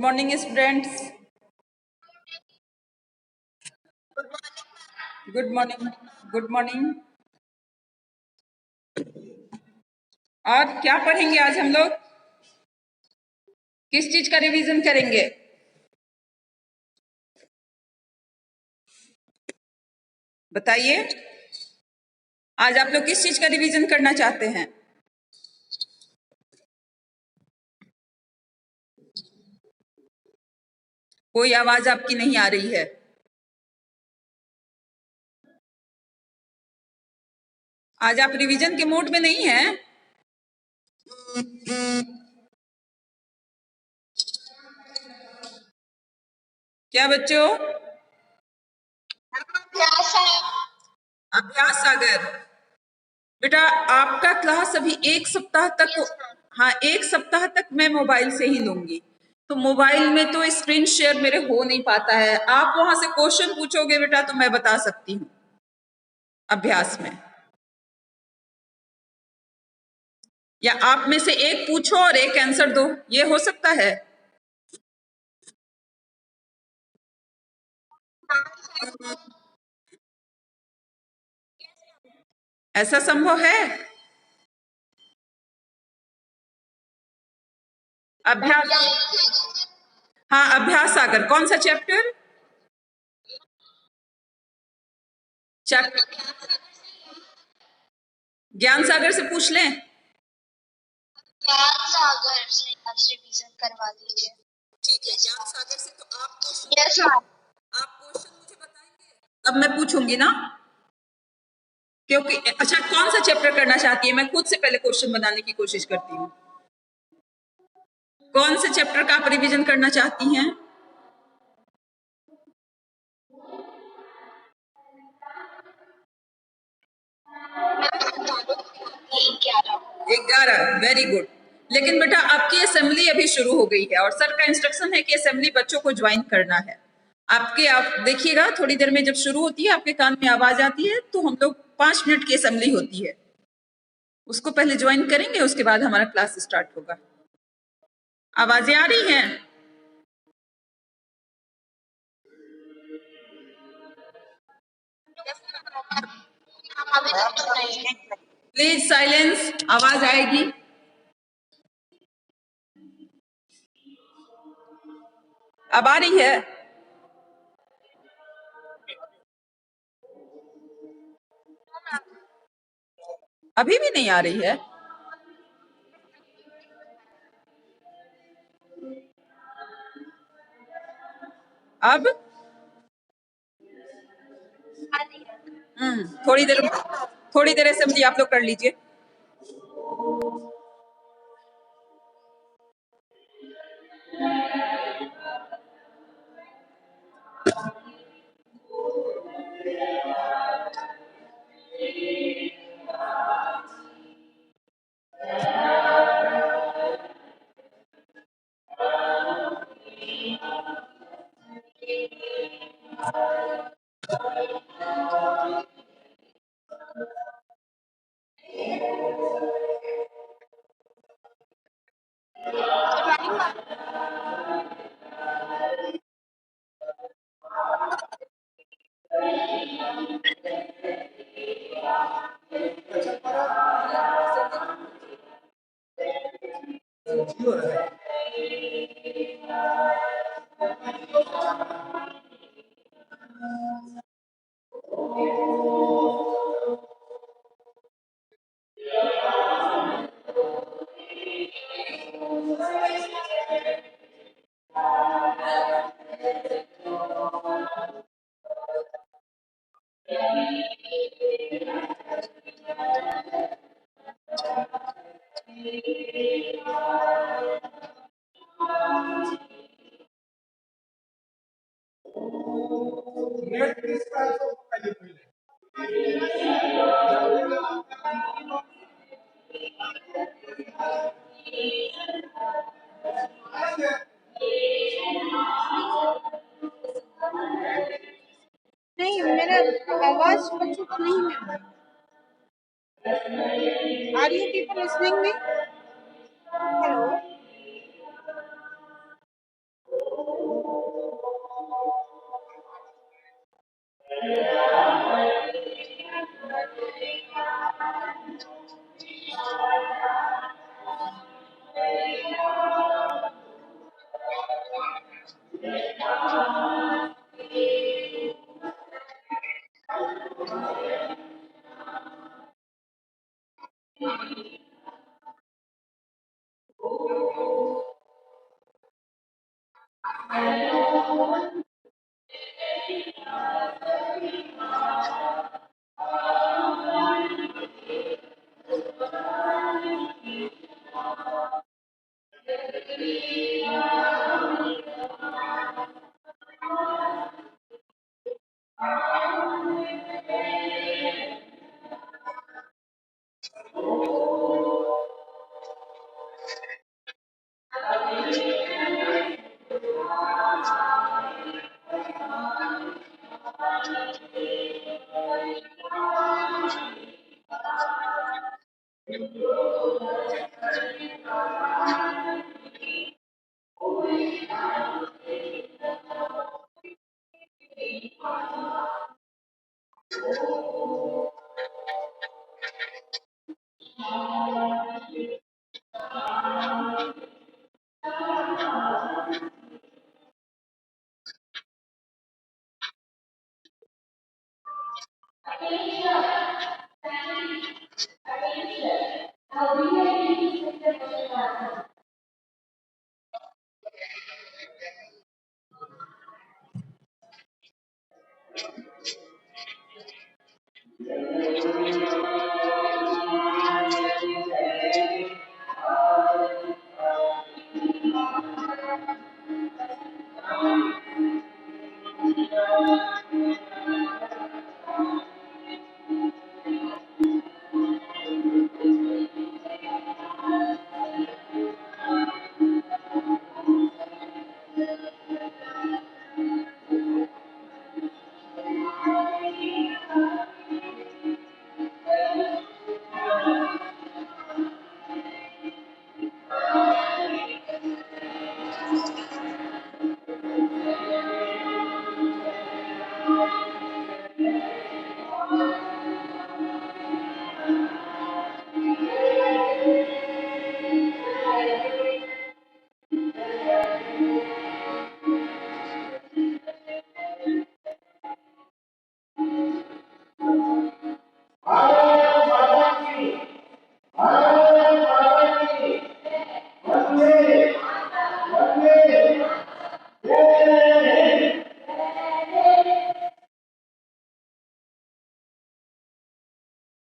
Morning students. Good morning. Good morning. और क्या पढ़ेंगे आज हम लोग? किस चीज का रिवीजन करेंगे? बताइए, आज आप लोग किस चीज का रिवीजन करना चाहते हैं? कोई आवाज आपकी नहीं आ रही है। आज आप रिवीजन के मूड में नहीं हैं? क्या बच्चों? अभ्यास सागर, बेटा आपका क्लास अभी एक सप्ताह तक, हाँ एक सप्ताह तक मैं मोबाइल से ही लूंगी। तो मोबाइल में तो स्क्रीन शेयर मेरे हो नहीं पाता है। आप वहां से क्वेश्चन पूछोगे बेटा तो मैं बता सकती हूँ अभ्यास में, या आप में से एक पूछो और एक आंसर दो, ये हो सकता है? ऐसा संभव है? अभ्यास, हाँ अभ्यास सागर कौन सा चैप्टर? ज्ञान सागर से पूछ लें। ज्ञान सागर से रिवीजन करवा दीजिए। ठीक है, ज्ञान सागर से। तो आप क्वेश्चन, आप क्वेश्चन मुझे बताएंगे तब मैं पूछूंगी ना, क्योंकि अच्छा कौन सा चैप्टर करना चाहती है? मैं खुद से पहले क्वेश्चन बनाने की कोशिश करती हूँ। कौन से चैप्टर का आप रिवीजन करना चाहती हैं? 11। Very good. लेकिन बेटा आपकी असेंबली अभी शुरू हो गई है और सर का इंस्ट्रक्शन है कि असेंबली बच्चों को ज्वाइन करना है। आप देखिएगा थोड़ी देर में जब शुरू होती है आपके कान में आवाज आती है तो हम लोग 5 मिनट की असेंबली होती है, उसको पहले ज्वाइन करेंगे, उसके बाद हमारा क्लास स्टार्ट होगा। आवाजें आ रही हैं? प्लीज साइलेंस, आवाज आएगी। अब आ रही है? अभी भी नहीं आ रही है? अब थोड़ी देर असेंबली आप लोग कर लीजिए। नहीं, मेरा आवाज बच्चों को नहीं मिल रहा। Are you people listening me? Hello,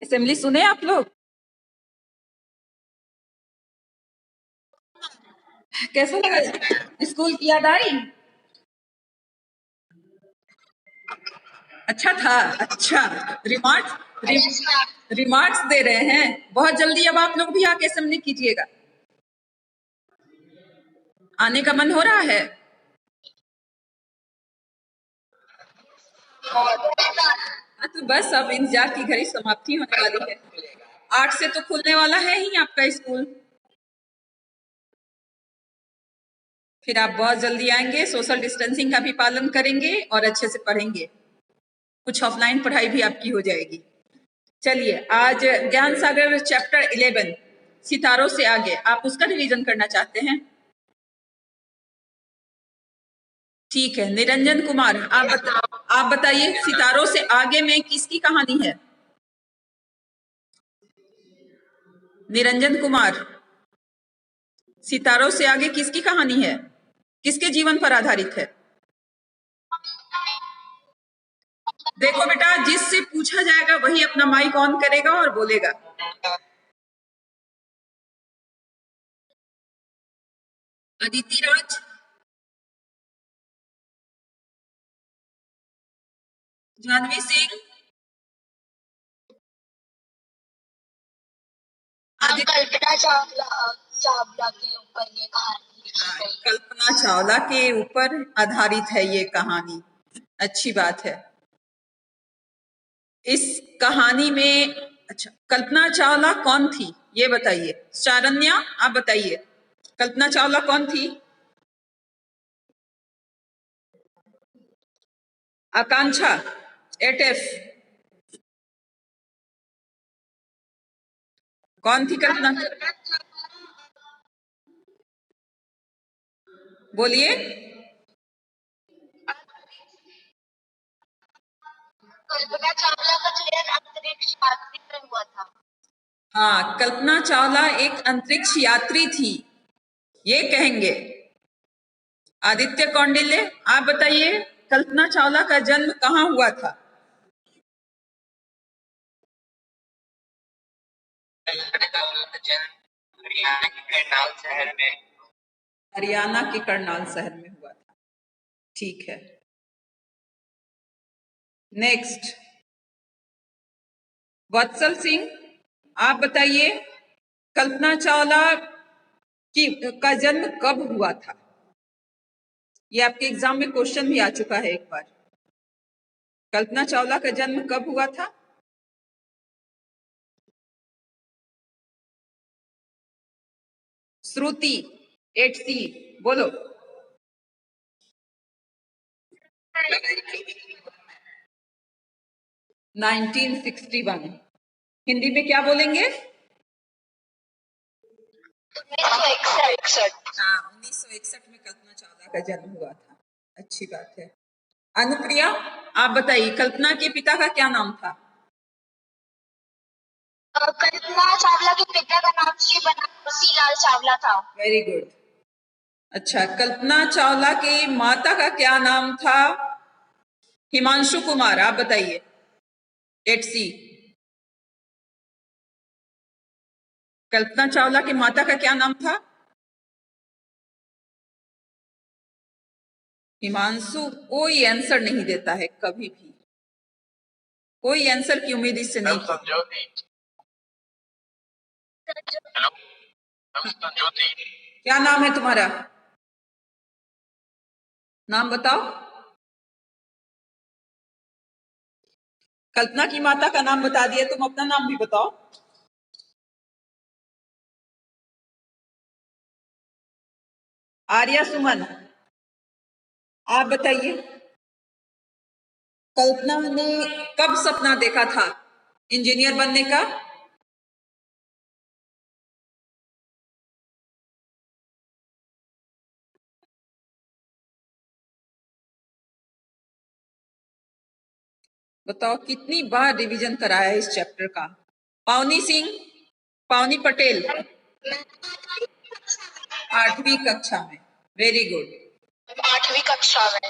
assembly सुने आप लोग? कैसा लगा? स्कूल की याद आई? अच्छा था। अच्छा, रिमार्क्स दे रहे हैं। बहुत जल्दी अब आप लोग भी आके असेंबली कीजिएगा। आने का मन हो रहा है? तो बस अब इंतजार की घड़ी समाप्ति होने वाली है। 8 से तो खुलने वाला है ही आपका स्कूल। फिर आप बहुत जल्दी आएंगे, सोशल डिस्टेंसिंग का भी पालन करेंगे और अच्छे से पढ़ेंगे। कुछ ऑफलाइन पढ़ाई भी आपकी हो जाएगी। चलिए, आज ज्ञान सागर चैप्टर 11 सितारों से आगे, आप उसका रिवीजन करना चाहते हैं? ठीक है, निरंजन कुमार, आप बताइए सितारों से आगे में किसकी कहानी है? निरंजन कुमार, सितारों से आगे किसकी कहानी है? किसके जीवन पर आधारित है? देखो बेटा, जिससे पूछा जाएगा वही अपना माइक ऑन करेगा और बोलेगा। अदिति राज, जानवी सिंह, कल्पना चावला के ऊपर ये कहानी लिखी गई। कल्पना चावला के ऊपर आधारित है ये कहानी। अच्छी बात है। इस कहानी में अच्छा, कल्पना चावला कौन थी ये बताइए। शारण्या, आप बताइए कल्पना चावला कौन थी? आकांक्षा, 8F, कौन थी कल्पना? बोलिए। कल्पना चावला का चयन अंतरिक्ष यात्री में हुआ था। हाँ, कल्पना चावला एक अंतरिक्ष यात्री थी, ये कहेंगे। आदित्य कौंडिल्य, आप बताइए कल्पना चावला का जन्म कहाँ हुआ था? हरियाणा के करनाल शहर में हुआ था। ठीक है, नेक्स्ट वत्सल सिंह, आप बताइए कल्पना चावला का जन्म कब हुआ था? ये आपके एग्जाम में क्वेश्चन भी आ चुका है एक बार। कल्पना चावला का जन्म कब हुआ था? श्रुति 8C बोलो। 1961। हिंदी में क्या बोलेंगे? 1961। हाँ, 1961 में कल्पना चावला का जन्म हुआ था। अच्छी बात है। अनुप्रिया, आप बताइए कल्पना के पिता का क्या नाम था? कल्पना चावला के पिता का नाम श्री बनारसी लाल चावला था। Very good. अच्छा, कल्पना चावला की माता का क्या नाम था? हिमांशु कुमार, आप बताइए। 8C। कल्पना चावला की माता का क्या नाम था? हिमांशु कोई आंसर नहीं देता है कभी भी, कोई आंसर की उम्मीद इससे नहीं की। क्या नाम है तुम्हारा? नाम बताओ। कल्पना की माता का नाम बता दिया, तुम अपना नाम भी बताओ। आर्या सुमन, आप बताइए कल्पना ने कब सपना देखा था इंजीनियर बनने का? बताओ कितनी बार रिवीजन कराया है इस चैप्टर का? पावनी सिंह, पावनी पटेल, 8वीं कक्षा में। वेरी गुड, 8वीं कक्षा में।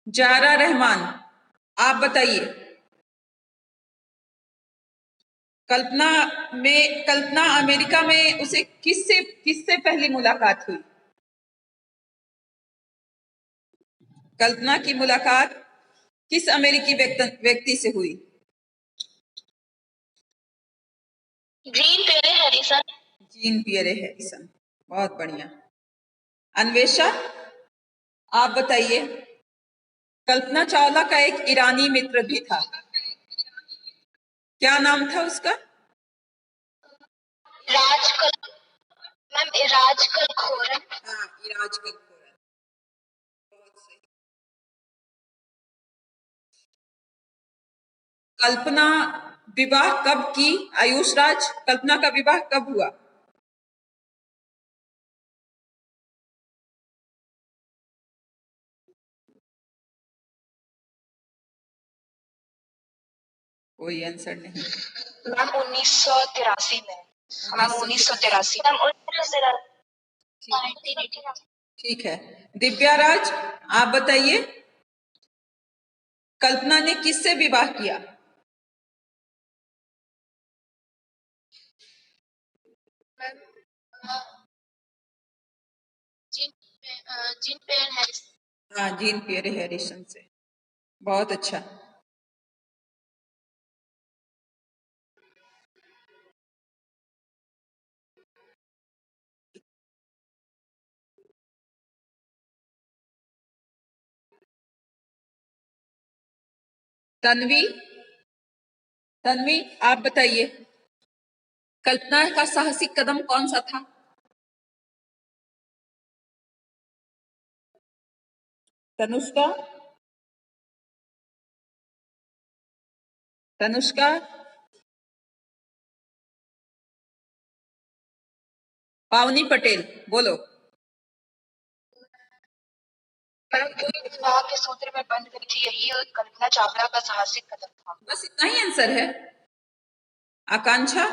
जारा रहमान, आप बताइए कल्पना अमेरिका में उसे किससे पहली मुलाकात हुई? कल्पना की मुलाकात किस अमेरिकी व्यक्ति से हुई? Jean Pierre Harrison. Jean Pierre Harrison, बहुत बढ़िया। अन्वेषा, आप बताइए कल्पना चावला का एक ईरानी मित्र भी था, क्या नाम था उसका? राजकल, मैम इराजकल खोरन। हाँ, इराजकल खोरन, बहुत सही। कल्पना विवाह कब की? आयुष राज, कल्पना का विवाह कब हुआ? कोई आंसर नहीं। मैम 1983 में। मैम 1983। ठीक है, दिव्या राज, आप बताइए कल्पना ने किससे विवाह किया? जीन पियर हैरिसन। हाँ, जीन पियर हैरिसन से, बहुत अच्छा। तन्वी, तन्वी आप बताइए कल्पना का साहसिक कदम कौन सा था? तनुष्का, तनुष्का, पावनी पटेल बोलो। विवाह के सूत्र में बंद गई थी, यही कल्पना चावला का साहसिक कदम था। बस इतना ही आंसर है। आकांक्षा,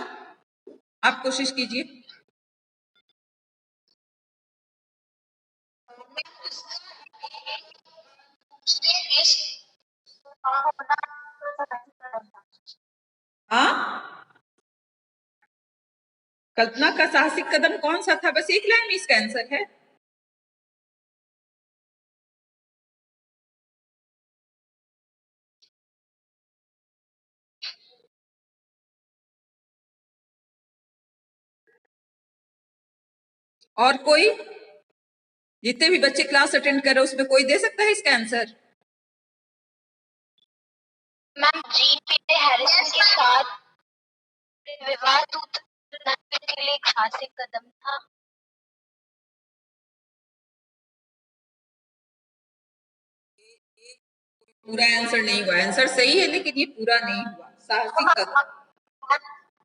आप कोशिश कीजिए। हाँ, कल्पना का साहसिक कदम कौन सा था? बस एक लाइन में इसका आंसर है। और कोई? जितने भी बच्चे क्लास अटेंड कर रहे हैं उसमें कोई दे सकता है इसका आंसर? मैम, जीन पीटे हैरिसन के साथ विवाह दूत के लिए एक साहसिक कदम था। पूरा आंसर नहीं हुआ। आंसर सही है लेकिन ये पूरा नहीं हुआ। साहसिक कदम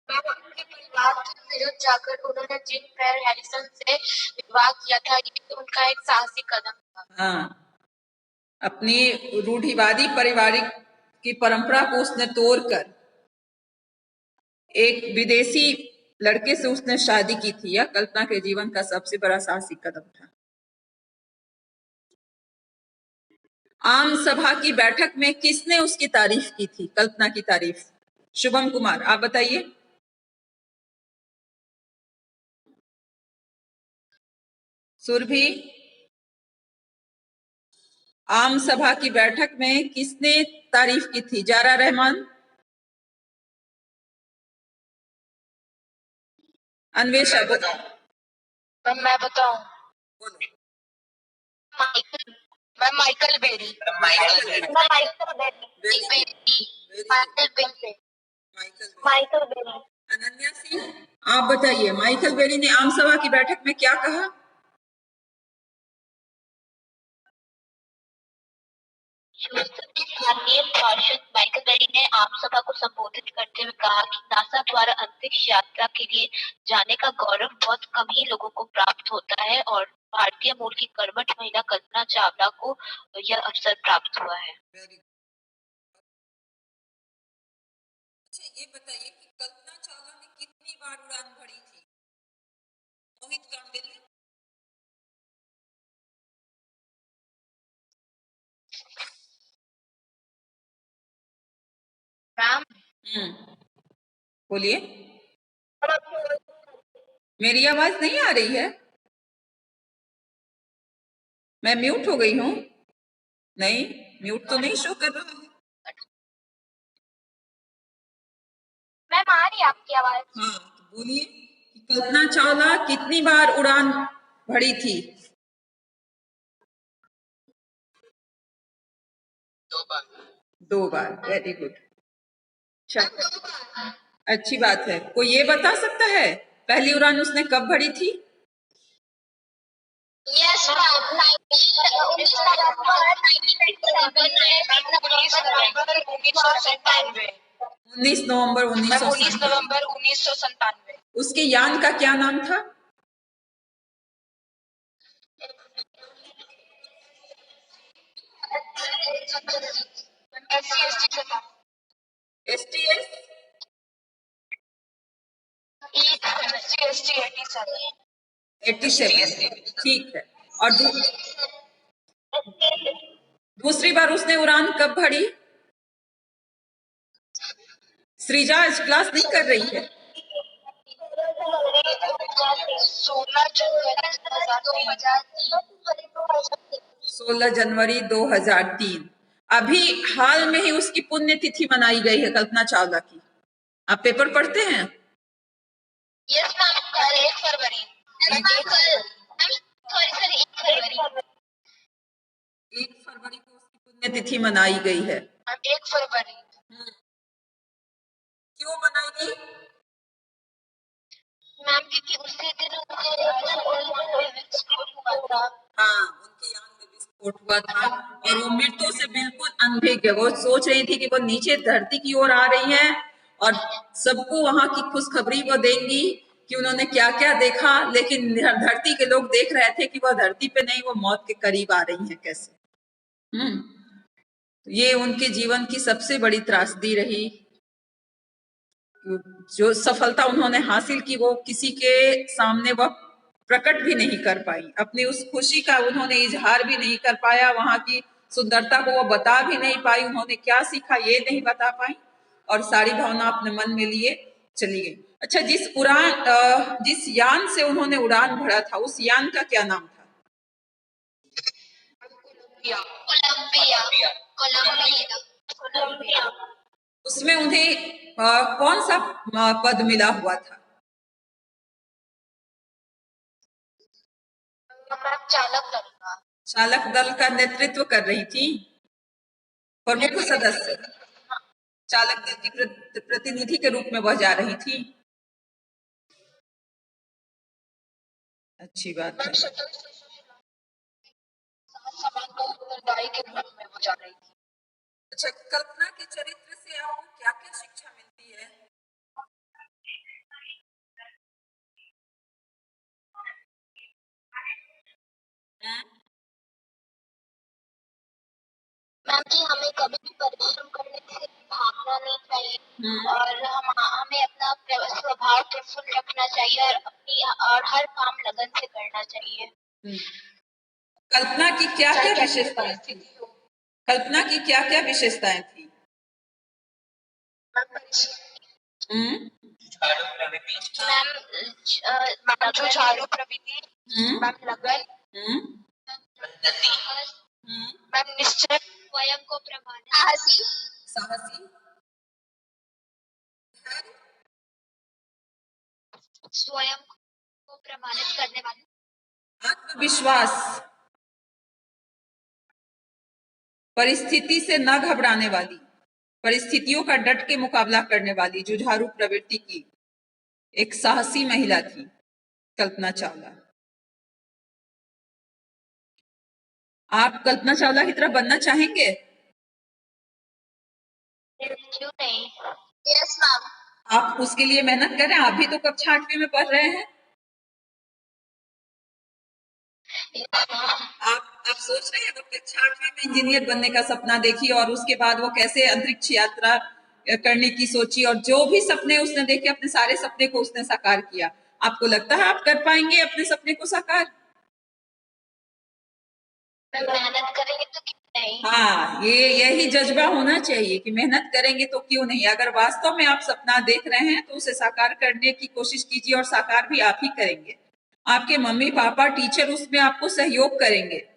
परिवार के विरुद्ध जाकर उन्होंने जीन पैर हैरिसन से विवाह किया था, ये उनका एक साहसिक कदम था। हाँ, अपनी रूढ़िवादी पारिवारिक की परंपरा को उसने तोड़कर एक विदेशी लड़के से उसने शादी की थी। यह कल्पना के जीवन का सबसे बड़ा साहसिक कदम था। आम सभा की बैठक में किसने उसकी तारीफ की थी? कल्पना की तारीफ। शुभम कुमार, आप बताइए। सुरभि, आम सभा की बैठक में किसने तारीफ की थी? जारा रहमान, अन्वेषा, बताओ। मैं बताऊं? बोलो। Michael Berry. Michael Berry. Ananya Singh, आप बताइए। माइकल बेरी ने आम सभा की बैठक में क्या कहा? भारतीय पार्षद माइकल बेरी ने आम सभा को संबोधित करते हुए कहा कि नासा द्वारा अंतरिक्ष यात्रा के लिए जाने का गौरव बहुत कम ही लोगों को प्राप्त होता है और भारतीय मूल की कर्मठ महिला कल्पना चावला को यह अवसर प्राप्त हुआ है। अच्छा, ये बताइए कि कल्पना चावला ने कितनी बार उड़ान भरी थी? मोहित कांडिल्य। बोलिए। मेरी आवाज नहीं आ रही है? मैं म्यूट हो गई हूँ? नहीं, म्यूट तो नहीं शो कर रहा है। मैम, आ रही है आपकी आवाज? हाँ, तो बोलिए कि कल्पना चावला कितनी बार उड़ान भरी थी? 2 बार। 2 बार, वेरी गुड। अच्छी बात है। कोई ये बता सकता है पहली उड़ान उसने कब भरी थी? यस मैम, 19 नवंबर 1997। उसके यान का क्या नाम था? STS 87। ठीक है। और दूसरी बार उसने उड़ान कब भरी? सृजा आज क्लास नहीं कर रही है। 16 जनवरी 2003। अभी हाल में ही उसकी पुण्यतिथि मनाई गई है कल्पना चावला की। आप पेपर पढ़ते हैं? यस मैम, 1 फरवरी। 1 फरवरी को उसकी पुण्यतिथि मनाई गई है। 1 फरवरी। क्यों मनाई गई? मैम, क्योंकि उसी दिन विस्फोट हुआ था। हाँ, उनके यान में विस्फोट हुआ था और वो मृत्यु से बिल्कुल अनभिज्ञ। वो सोच रही थी कि वो नीचे धरती की ओर आ रही है और सबको वहां की खुशखबरी वो देंगी कि उन्होंने क्या क्या देखा, लेकिन धरती के लोग देख रहे थे कि वो धरती पे नहीं, वो मौत के करीब आ रही है कैसे। ये उनके जीवन की सबसे बड़ी त्रासदी रही। जो सफलता उन्होंने हासिल की वो किसी के सामने वह प्रकट भी नहीं कर पाई, अपनी उस खुशी का उन्होंने इजहार भी नहीं कर पाया, वहां की सुंदरता को वो बता भी नहीं पाई, उन्होंने क्या सीखा ये नहीं बता पाई और सारी भावना अपने मन में लिए चली गई। अच्छा, जिस यान से उन्होंने उड़ान भरा था उस यान का क्या नाम था? कोलंबिया। उसमें उन्हें कौन सा पद मिला हुआ था? चालक दल का नेतृत्व कर रही थी, प्रमुख सदस्य, चालक दल की प्रतिनिधि के रूप में वह जा रही थी। अच्छी बात है। अच्छा, कल्पना के चरित्र से आपको क्या क्या शिक्षा मिलती है? मैम कि हमें कभी भी परिश्रम करने से भागना नहीं चाहिए और हमें अपना स्वभाव प्रफुल्ल रखना चाहिए और हर काम लगन से करना चाहिए। कल्पना की क्या क्या विशेषताएं थी? कल्पना की क्या क्या विशेषताएं थी? मैम जुझारू प्रवृत्ति, मैम लगन, मैम निश्चय, स्वयं को प्रमाणित, साहसी, स्वयं को प्रमाणित करने वाली, आत्मविश्वास, परिस्थिति से न घबराने वाली, परिस्थितियों का डट के मुकाबला करने वाली, जुझारू प्रवृत्ति की एक साहसी महिला थी कल्पना चावला। आप कल्पना चावला की तरह बनना चाहेंगे? क्यों नहीं? Yes ma'am. आप उसके लिए मेहनत कर रहे हैं? आप भी तो कक्षा 8वीं में पढ़ रहे हैं। आप सोच रहे हैं वो कक्षा 8वीं में इंजीनियर बनने का सपना देखी और उसके बाद वो कैसे अंतरिक्ष यात्रा करने की सोची और जो भी सपने उसने देखे अपने सारे सपने को उसने साकार किया। आपको लगता है आप कर पाएंगे अपने सपने को साकार? मेहनत करेंगे तो क्यों नहीं? हाँ, यही जज्बा होना चाहिए कि मेहनत करेंगे तो क्यों नहीं। अगर वास्तव में आप सपना देख रहे हैं तो उसे साकार करने की कोशिश कीजिए और साकार भी आप ही करेंगे। आपके मम्मी पापा टीचर उसमें आपको सहयोग करेंगे,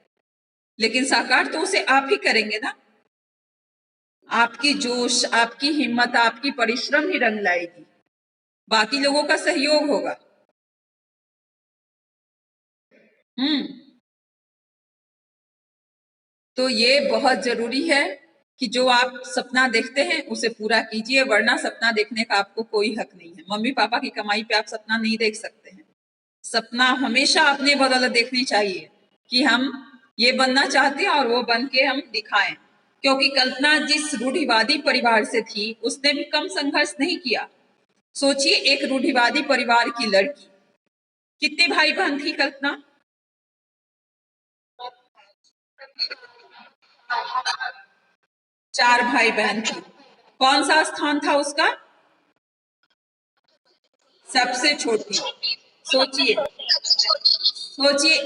लेकिन साकार तो उसे आप ही करेंगे ना। आपकी जोश, आपकी हिम्मत, आपकी परिश्रम ही रंग लाएगी, बाकी लोगों का सहयोग होगा। तो ये बहुत जरूरी है कि जो आप सपना देखते हैं उसे पूरा कीजिए, वरना सपना देखने का आपको कोई हक नहीं है। मम्मी पापा की कमाई पे आप सपना नहीं देख सकते हैं। सपना हमेशा अपने बदौलत देखनी चाहिए कि हम ये बनना चाहते हैं और वो बन के हम दिखाएं। क्योंकि कल्पना जिस रूढ़िवादी परिवार से थी उसने भी कम संघर्ष नहीं किया। सोचिए, एक रूढ़िवादी परिवार की लड़की, कितने भाई बहन थी कल्पना? 4 भाई बहन थी। कौन सा स्थान था उसका? सबसे छोटी। सोचिए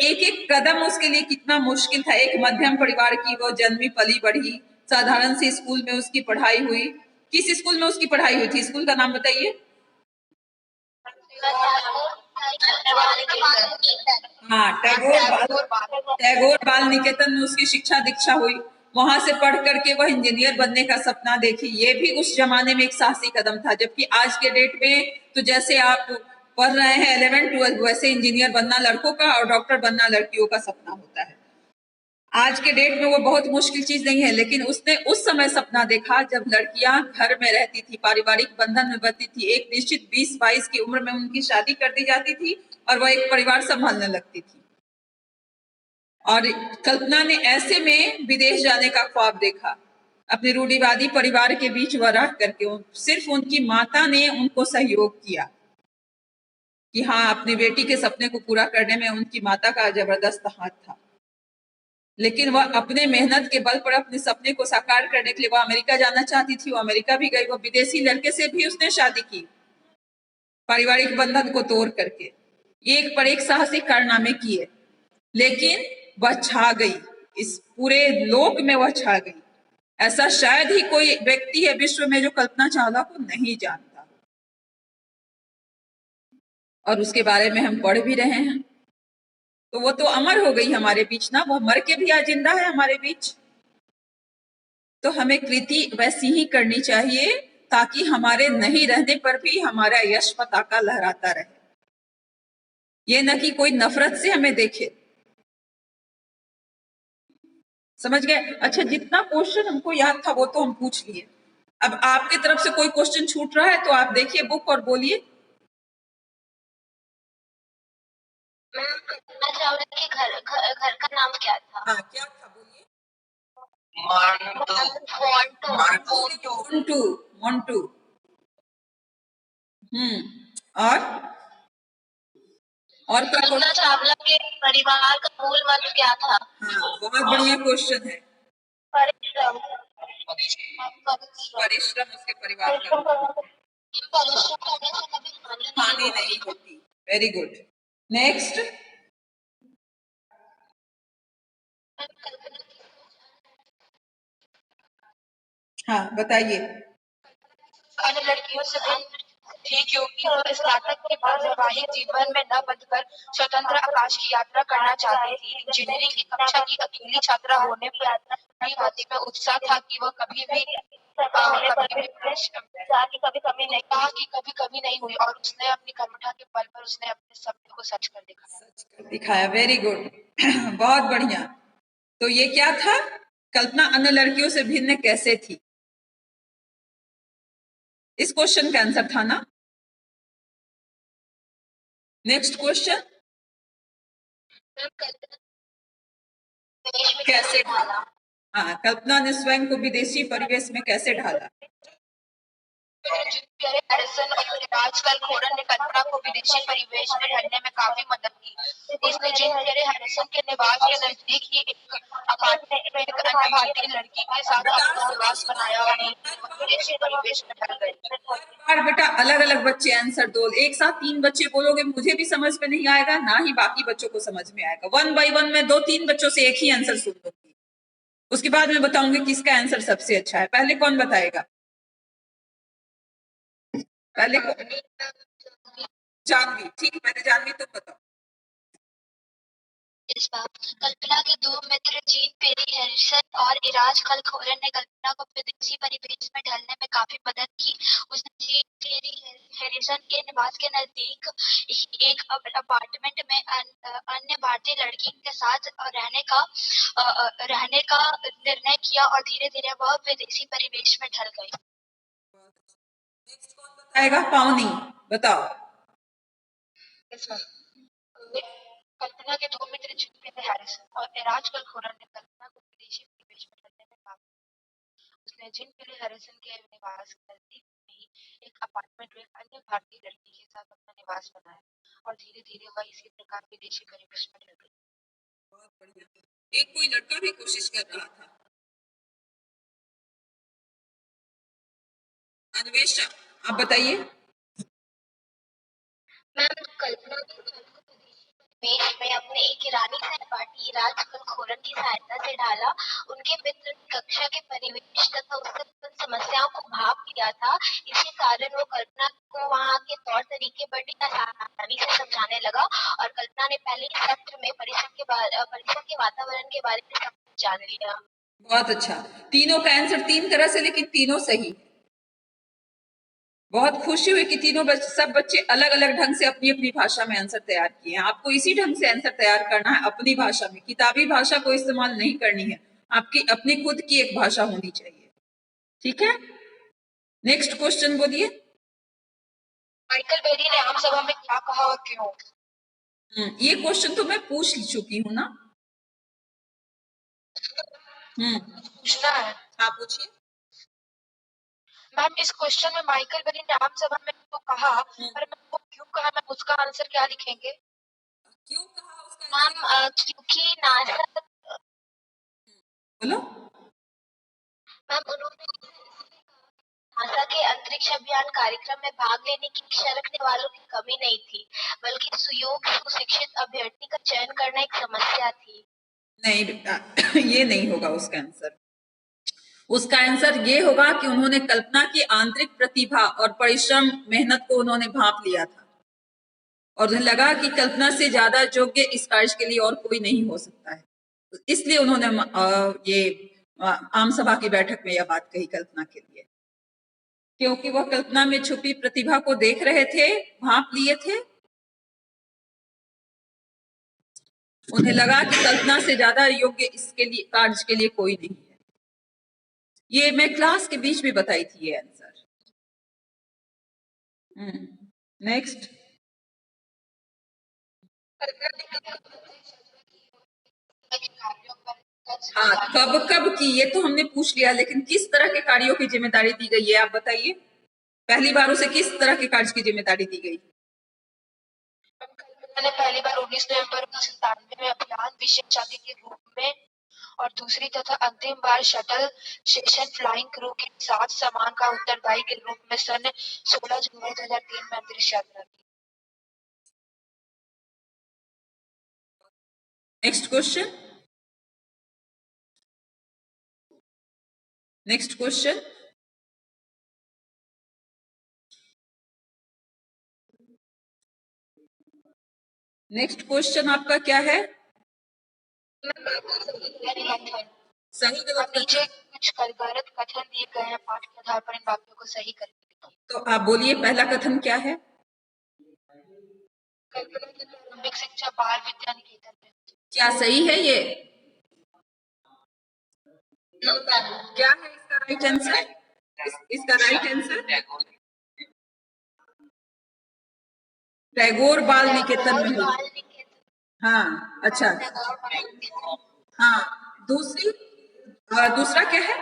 एक एक कदम उसके लिए कितना मुश्किल था। एक मध्यम परिवार की वो जन्मी पली बढ़ी, साधारण से स्कूल में उसकी पढ़ाई हुई। किस स्कूल में उसकी पढ़ाई हुई थी? स्कूल का नाम बताइए। हाँ, टैगोर बाल निकेतन में उसकी शिक्षा दीक्षा हुई। वहां से पढ़ करके वह इंजीनियर बनने का सपना देखी। ये भी उस जमाने में एक साहसी कदम था, जबकि आज के डेट में तो जैसे आप पढ़ रहे हैं 11 12 वैसे इंजीनियर बनना लड़कों का और डॉक्टर बनना लड़कियों का सपना होता है। आज के डेट में वो बहुत मुश्किल चीज नहीं है, लेकिन उसने उस समय सपना देखा जब लड़कियां घर में रहती थी, पारिवारिक बंधन में बंधी थी। एक निश्चित 20-22 की उम्र में उनकी शादी कर दी जाती थी और वह एक परिवार संभालने लगती थी। और कल्पना ने ऐसे में विदेश जाने का ख्वाब देखा। अपने रूढ़िवादी परिवार के बीच वह रह करके सिर्फ उनकी माता ने उनको सहयोग किया कि हाँ, अपनी बेटी के सपने को पूरा करने में उनकी माता का जबरदस्त हाथ था। लेकिन वह अपने मेहनत के बल पर अपने सपने को साकार करने के लिए वह अमेरिका जाना चाहती थी। वो अमेरिका भी गई। वो विदेशी लड़के से भी उसने शादी की, पारिवारिक बंधन को तोड़ करके। एक पर एक साहसिक कारनामे किए, लेकिन वह छा गई, इस पूरे लोक में वह छा गई। ऐसा शायद ही कोई व्यक्ति है विश्व में जो कल्पना चावला को नहीं जानता, और उसके बारे में हम पढ़ भी रहे हैं। तो वो तो अमर हो गई हमारे बीच ना, वो मर के भी आज जिंदा है हमारे बीच। तो हमें कृति वैसी ही करनी चाहिए ताकि हमारे नहीं रहने पर भी हमारा यश पताका लहराता रहे, ये न कि कोई नफरत से हमें देखे। समझ गए? अच्छा, जितना क्वेश्चन हमको याद था वो तो हम पूछ लिए। अब आपकी तरफ से कोई क्वेश्चन छूट रहा है तो आप देखिए बुक और बोलिए। कल्पना चावला के घर का नाम क्या था? हाँ, क्या था बोलिए। मोंटू। मोंटू। और कल्पना चावला के परिवार का मूल मंत्र क्या था? हाँ, बहुत बढ़िया क्वेश्चन है। परिश्रम। परिश्रम उसके परिवार का। परिश्रम करने से कभी हानि नहीं होती। Very good. नेक्स्ट। हाँ, बताइए। अन्य लड़कियों से भिन्न थी क्योंकि वह स्नातक के बाद वैवाहिक जीवन में न बंधकर स्वतंत्र आकाश की यात्रा करना चाहती थी। इंजीनियरिंग की कक्षा की अकेली छात्रा होने पर भी वह में उत्साह था कि वह कभी कभी नहीं हुई, और उसने अपनी कर्मठा के बल पर उसने अपने सपने को सच कर दिखाया। Very good. बहुत बढ़िया। तो ये क्या था? कल्पना अन्य लड़कियों से भिन्न कैसे थी, इस क्वेश्चन का आंसर था ना। Next question. कैसे ढाला? हाँ, कल्पना ने स्वयं को विदेशी परिवेश में कैसे ढाला? हैरिसन और राजकल खोरन ने कल्पना को विदेशी परिवेश में ढलने में काफी मदद की। उसने जिन तेरे हैरिसन के निवास के नजदीक ही एक अपार्टमेंट में एक अन्य भारतीय लड़की के साथ अपना निवास बनाया और विदेशी परिवेश में ढल गई। बेटा अलग अलग बच्चे आंसर दो, एक साथ 3 बच्चे बोलोगे मुझे भी समझ में नहीं आएगा, ना ही बाकी बच्चों को समझ में आएगा। 1 बाय 1 में 2-3 बच्चों से एक ही आंसर सुन लूंगी, उसके बाद मैं बताऊंगी किसका आंसर सबसे अच्छा है। पहले कौन बताएगा? पहले जानवी। ठीक है, पहले जानवी तुम बताओ। कल्पना के दो मित्र जीन पेरी हैरिसन और इराज खल खोरन ने कल्पना को विदेशी परिवेश में ढलने में काफी मदद की। उसने जीन पेरी हैरिसन के निवास के नजदीक एक अपार्टमेंट में अन्य भारतीय लड़की के साथ रहने का निर्णय किया और धीरे धीरे वह विदेशी परिवेश में ढल गई। नेक्स्ट कौन बताएगा? पावनी बताओ। कल्पना के दो मित्र जीन पेरी हैरिसन और इराज खल खोरन ने कल्पना को विदेशी परिवेश में ढलने में काफी। उसने जिन पेरी हैरिसन के निवास के नजदीक में एक अपार्टमेंट में अन्य भारतीय लड़की के साथ अपना निवास बनाया और धीरे धीरे वह इसी प्रकार विदेशी परिवेश में ढल गई। बहुत बढ़िया। एक कोई लड़का भी कोशिश कर रहा था। अन्वेषा, आप बताइए। मैम, कल्पना ने में अपने एक ईरानी सहपाठी इराज खल खोरन की सहायता से ढाला। उनके मित्र ने कक्षा के परिवेश तथा उससे उत्पन्न समस्याओं को भाप लिया था। इसी कारण वो कल्पना को वहाँ के तौर तरीके बड़ी आसानी से समझाने लगा और कल्पना ने पहले ही सत्र में परिसर के वातावरण के बारे में सब कुछ जान लिया। बहुत अच्छा। तीनों का आंसर 3 तरह से, लेकिन तीनों सही। बहुत खुशी हुई कि सब बच्चे अलग अलग ढंग से अपनी अपनी भाषा में आंसर तैयार किए हैं। आपको इसी ढंग से आंसर तैयार करना है, अपनी भाषा में। किताबी भाषा को इस्तेमाल नहीं करनी है, आपकी अपनी खुद की एक भाषा होनी चाहिए। ठीक है, नेक्स्ट क्वेश्चन बोलिए। माइकल बेरी ने आम सभा में क्या कहा और क्यों? ये क्वेश्चन तो मैं पूछ चुकी हूँ ना। पूछना है। हाँ, पूछिए। मैम, इस क्वेश्चन में माइकल बेरी ने आम सभा में तो कहा, पर मैम वो क्यों कहा, मैम उसका आंसर क्या लिखेंगे? क्यों कहा उसका? मैम, क्योंकि नासा बोलो। मैम, उन्होंने नासा के अंतरिक्ष अभियान कार्यक्रम में भाग लेने की इच्छा रखने वालों की कमी नहीं थी, बल्कि सुयोग्य सुशिक्षित अभ्यर्थी का चयन करना एक समस्या थी। नहीं बेटा, ये नहीं होगा उसका आंसर। उसका आंसर ये होगा कि उन्होंने कल्पना की आंतरिक प्रतिभा और परिश्रम मेहनत को उन्होंने भांप लिया था और उन्हें लगा कि कल्पना से ज्यादा योग्य इस कार्य के लिए और कोई नहीं हो सकता है, इसलिए उन्होंने आम सभा की बैठक में यह बात कही कल्पना के लिए, क्योंकि वह कल्पना में छुपी प्रतिभा को देख रहे थे, भांप लिए थे। उन्हें लगा कि कल्पना से ज्यादा योग्य इसके लिए कार्य के लिए कोई नहीं है। ये मैं क्लास के बीच में बताई थी ये आंसर। नेक्स्ट, हाँ, कब कब की ये तो हमने पूछ लिया, लेकिन किस तरह के कार्यों की जिम्मेदारी दी गई है आप बताइए। पहली बार उसे किस तरह के कार्य की जिम्मेदारी दी गई? मैंने पहली बार 19 नवंबर 1997 में अभियान विशेषज्ञ के रूप में और दूसरी तथा अंतिम बार शटल स्टेशन फ्लाइंग क्रू के साथ सामान का उत्तरदायी के रूप में सन 16 जनवरी 2003 में अंतरिक्ष यात्रा की। Next question, next question, next question आपका क्या है? सही गलत नीचे कुछ गलत कथन दिए गए हैं, पाठ के आधार पर इन वाक्यों को सही करके तो आप बोलिए पहला कथन क्या है? कल्पना की प्रारंभिक शिक्षा बाल विद्या निकेतन में। क्या सही है ये? क्या है इसका राइट आंसर? इसका राइट आंसर टैगोर बाल निकेतन में हुआ। हाँ, अच्छा, हाँ, दूसरा क्या है?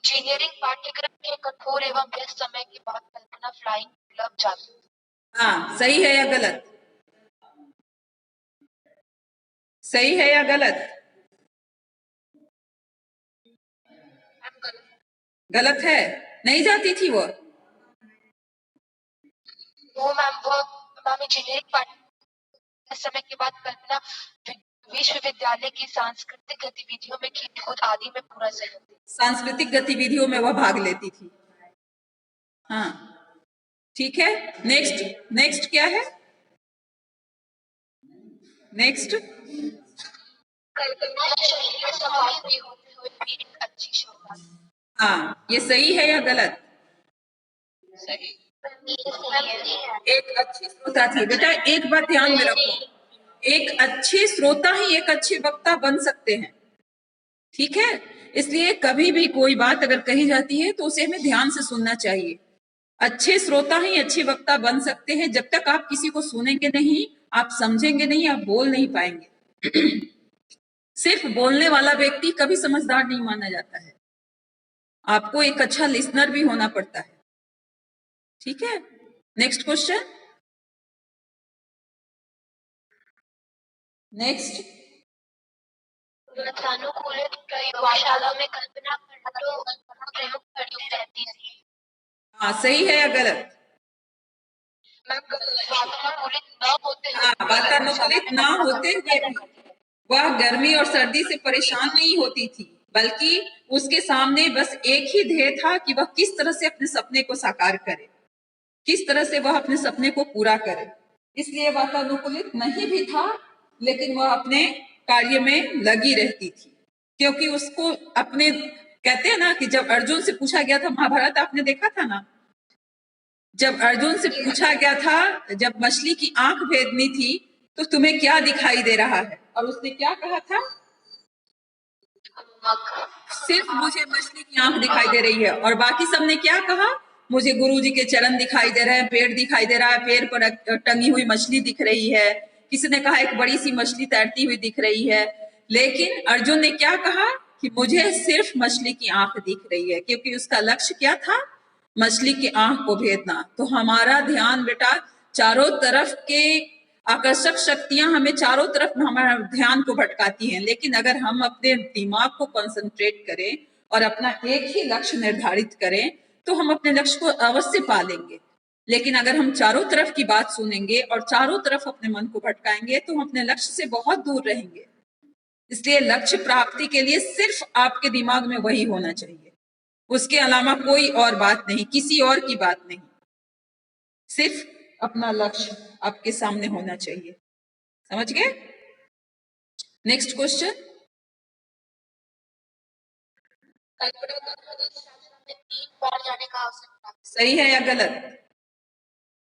इंजीनियरिंग पाठ्यक्रम के कठोर एवं व्यस्त समय के बाद कल्पना फ्लाइंग क्लब जाती। हाँ, सही है या गलत? सही है या गलत? गलत है, नहीं जाती थी वो मैम इंजीनियरिंग पाठ्यक्रम समय के बाद कल्पना विश्वविद्यालय की सांस्कृतिक गतिविधियों में खेलकूद आदि में पूरा सहयोग देती। सांस्कृतिक गतिविधियों में वह भाग लेती थी। हाँ, ठीक है। नेक्स्ट, नेक्स्ट क्या है? नेक्स्ट, कल्पना शरीर सफाई होते हुए भी एक अच्छी श्रोता। हाँ, ये सही है या गलत? सही। एक अच्छी श्रोता थी। बेटा एक बात ध्यान में रखो, एक अच्छे श्रोता ही एक अच्छे वक्ता बन सकते हैं, ठीक है? इसलिए कभी भी कोई बात अगर कही जाती है तो उसे हमें ध्यान से सुनना चाहिए। अच्छे श्रोता ही अच्छे वक्ता बन सकते हैं। जब तक आप किसी को सुनेंगे नहीं, आप समझेंगे नहीं, आप बोल नहीं पाएंगे। सिर्फ बोलने वाला व्यक्ति कभी समझदार नहीं माना जाता है। आपको एक अच्छा लिसनर भी होना पड़ता है, ठीक है? नेक्स्ट क्वेश्चन, नेक्स्ट, वातानुकूलित प्रयोगशाला में कल्पना प्रयोग रहती थी। हाँ, सही है या गलत? वातानुकूलित ना होते हुए भी वह गर्मी और सर्दी से परेशान नहीं होती थी, बल्कि उसके सामने बस एक ही ध्येय था कि वह किस तरह से अपने सपने को साकार करे, किस तरह से वह अपने सपने को पूरा करे। इसलिए वातानुकूलित नहीं भी था, लेकिन वह अपने कार्य में लगी रहती थी, क्योंकि उसको अपने, कहते हैं ना कि जब अर्जुन से पूछा गया था, महाभारत आपने देखा था ना, जब अर्जुन से पूछा गया था, जब मछली की आंख भेदनी थी तो तुम्हें क्या दिखाई दे रहा है, और उसने क्या कहा था? सिर्फ मुझे मछली की आंख दिखाई दे रही है। और बाकी सबने क्या कहा? मुझे गुरुजी के चरण दिखाई दे रहे हैं, पेड़ दिखाई दे रहा है, पेड़ पर टंगी हुई मछली दिख रही है, किसी ने कहा एक बड़ी सी मछली तैरती हुई दिख रही है। लेकिन अर्जुन ने क्या कहा कि मुझे सिर्फ मछली की आंख दिख रही है, क्योंकि उसका लक्ष्य क्या था? मछली की आंख को भेदना। तो हमारा ध्यान बेटा चारों तरफ के आकर्षक शक्तियां हमें चारों तरफ हमारे ध्यान को भटकाती हैं, लेकिन अगर हम अपने दिमाग को कंसंट्रेट करें और अपना एक ही लक्ष्य निर्धारित करें तो हम अपने लक्ष्य को अवश्य पालेंगे। लेकिन अगर हम चारों तरफ की बात सुनेंगे और चारों तरफ अपने मन को भटकाएंगे तो हम अपने लक्ष्य से बहुत दूर रहेंगे। इसलिए लक्ष्य प्राप्ति के लिए सिर्फ आपके दिमाग में वही होना चाहिए, उसके अलावा कोई और बात नहीं, किसी और की बात नहीं, सिर्फ अपना लक्ष्य आपके सामने होना चाहिए। समझ गए? Next question. सही है या गलत?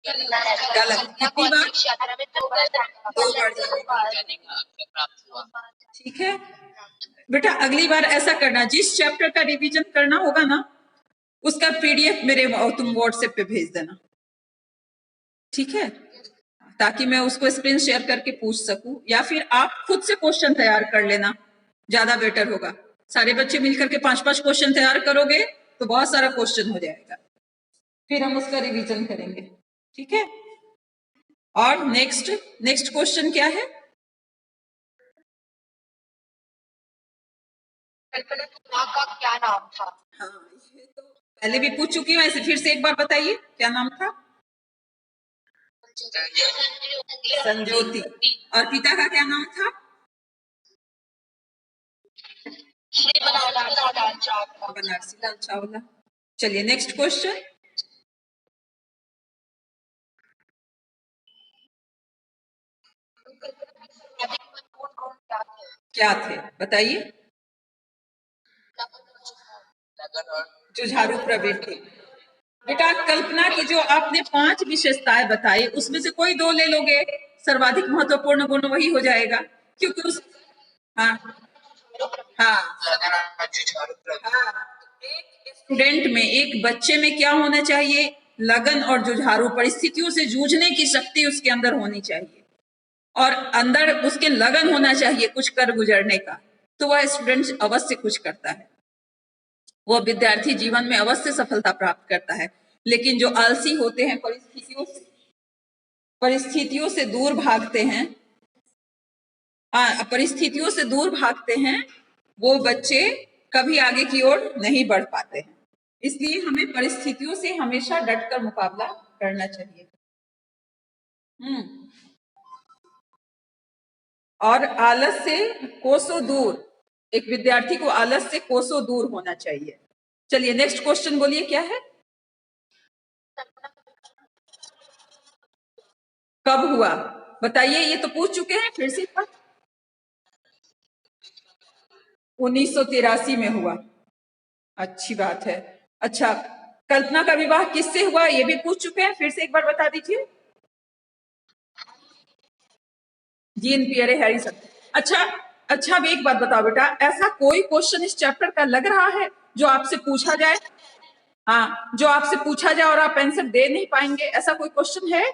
गलत। कितनी बार? 2 बार जाने का। ठीक है बेटा, अगली बार ऐसा करना, जिस चैप्टर का रिवीजन करना होगा ना उसका पीडीएफ मेरे तुम व्हाट्सएप पे भेज देना, ठीक है, ताकि मैं उसको स्क्रीन शेयर करके पूछ सकूं, या फिर आप खुद से क्वेश्चन तैयार कर लेना, ज्यादा बेटर होगा। सारे बच्चे मिलकर के 5-5 क्वेश्चन तैयार करोगे तो बहुत सारा क्वेश्चन हो जाएगा, फिर हम उसका रिवीजन करेंगे, ठीक है। और नेक्स्ट क्वेश्चन क्या है? माँ का क्या नाम था? हाँ, ये तो पहले भी पूछ चुकी हूँ, ऐसे फिर से एक बार बताइए, क्या नाम था? संजोती। और पिता का क्या नाम था? बनारसी लाल चावला। चलिए नेक्स्ट क्वेश्चन। क्या थे बताइए? जुझारू प्रवृत्ति। बेटा, कल्पना की जो आपने 5 विशेषताएं बताई उसमें से कोई 2 ले लोगे, सर्वाधिक महत्वपूर्ण गुण वही हो जाएगा, क्योंकि उस हाँ हाँ एक स्टूडेंट में, एक बच्चे में क्या होना चाहिए? लगन और जुझारू, परिस्थितियों से जूझने की शक्ति उसके अंदर होनी चाहिए, और अंदर उसके लगन होना चाहिए कुछ कर गुजरने का, तो वह स्टूडेंट अवश्य कुछ करता है, वह विद्यार्थी जीवन में अवश्य सफलता प्राप्त करता है। लेकिन जो आलसी होते हैं, परिस्थितियों से दूर भागते हैं, परिस्थितियों से दूर भागते हैं, वो बच्चे कभी आगे की ओर नहीं बढ़ पाते हैं। इसलिए हमें परिस्थितियों से हमेशा डटकर मुकाबला करना चाहिए। और आलस से कोसों दूर, एक विद्यार्थी को आलस से कोसों दूर होना चाहिए। चलिए नेक्स्ट क्वेश्चन बोलिए, क्या है? कब हुआ बताइए, ये तो पूछ चुके हैं, फिर से 1983 में हुआ। अच्छी बात है। अच्छा, कल्पना का विवाह किससे हुआ ये भी पूछ चुके हैं, फिर से एक बार बता दीजिए। Jean Pierre Harrison. अच्छा अब एक बात बताओ बेटा, ऐसा कोई क्वेश्चन इस चैप्टर का लग रहा है जो आपसे पूछा जाए, हाँ, जो आपसे पूछा जाए और आप आंसर दे नहीं पाएंगे, ऐसा कोई क्वेश्चन है?